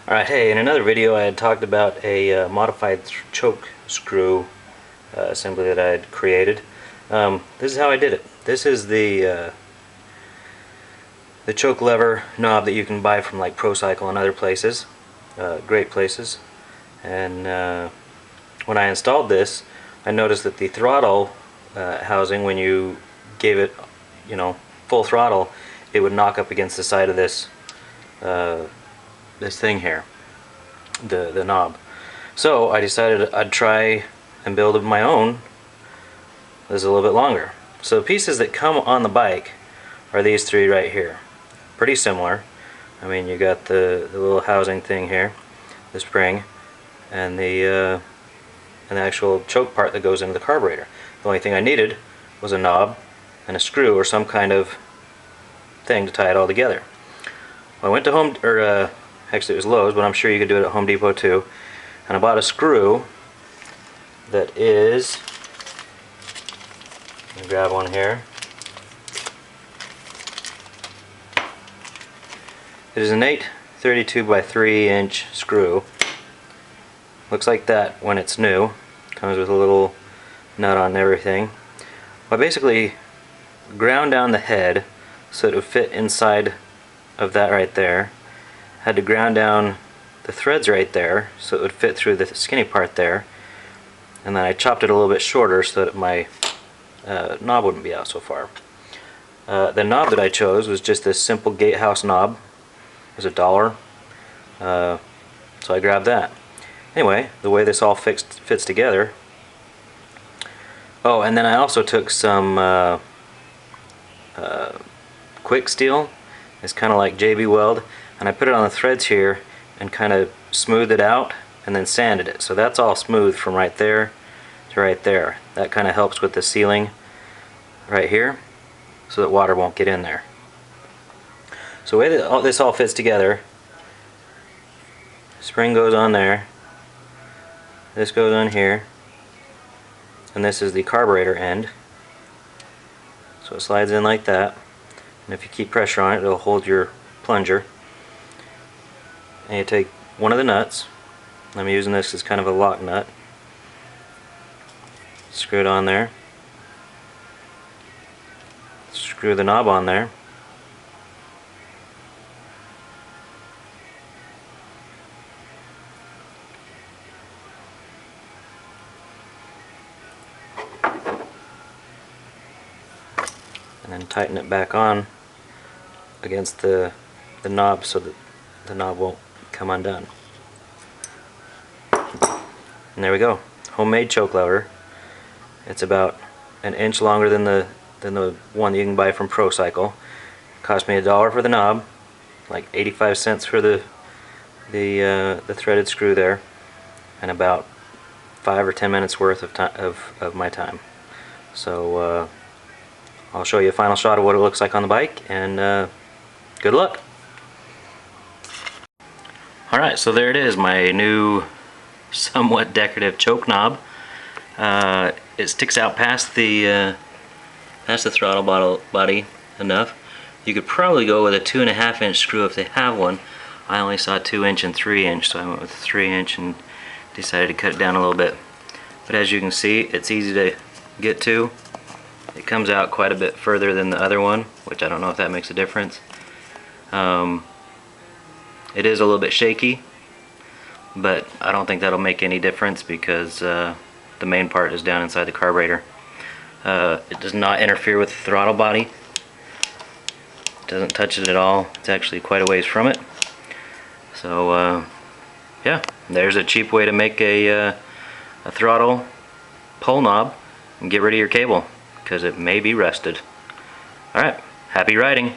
Alright, hey, in another video I had talked about a modified choke screw assembly that I had created. This is how I did it. This is the choke lever knob that you can buy from like ProCycle and other places, great places. And when I installed this, I noticed that the throttle housing, when you gave it, full throttle, it would knock up against the side of this this thing here, the knob. So I decided I'd try and build my own. This is a little bit longer. So the pieces that come on the bike are these three right here. Pretty similar. I mean, you got the little housing thing here, the spring, and the actual choke part that goes into the carburetor. The only thing I needed was a knob and a screw or some kind of thing to tie it all together. Well, I went to actually it was Lowe's, but I'm sure you could do it at Home Depot too. And I bought a screw that is, let me grab one here. It is an 8/32 by 3" screw. Looks like that when it's new. Comes with a little nut on everything. I basically ground down the head so it would fit inside of that right there. Had to ground down the threads right there so it would fit through the skinny part there, and then I chopped it a little bit shorter so that my knob wouldn't be out so far. The knob that I chose was just this simple gatehouse knob. It was $1, so I grabbed that. Anyway, the way this all fits together. Oh, and then I also took some quick steel. It's kind of like JB Weld, and I put it on the threads here and kind of smoothed it out and then sanded it. So that's all smooth from right there to right there. That kind of helps with the sealing right here so that water won't get in there. So the way that this all fits together, spring goes on there, this goes on here, and this is the carburetor end. So it slides in like that, and if you keep pressure on it, it'll hold your plunger. And you take one of the nuts, I'm using this as kind of a lock nut, screw it on there, screw the knob on there, and then tighten it back on against the knob so that the knob won't come undone. And there we go, homemade choke lever. It's about an inch longer than the one you can buy from ProCycle. Cost me $1 for the knob, like 85 cents for the threaded screw there, and about 5 or 10 minutes worth of my time. So I'll show you a final shot of what it looks like on the bike, and good luck. Alright, so there it is, my new somewhat decorative choke knob. It sticks out past the throttle body enough. You could probably go with a 2.5" screw if they have one. I only saw 2" and 3", so I went with 3" and decided to cut it down a little bit. But as you can see, it's easy to get to. It comes out quite a bit further than the other one, which I don't know if that makes a difference. It is a little bit shaky, but I don't think that'll make any difference because the main part is down inside the carburetor. It does not interfere with the throttle body. It doesn't touch it at all. It's actually quite a ways from it. So yeah, there's a cheap way to make a throttle pull knob and get rid of your cable, because it may be rusted. Alright, happy riding!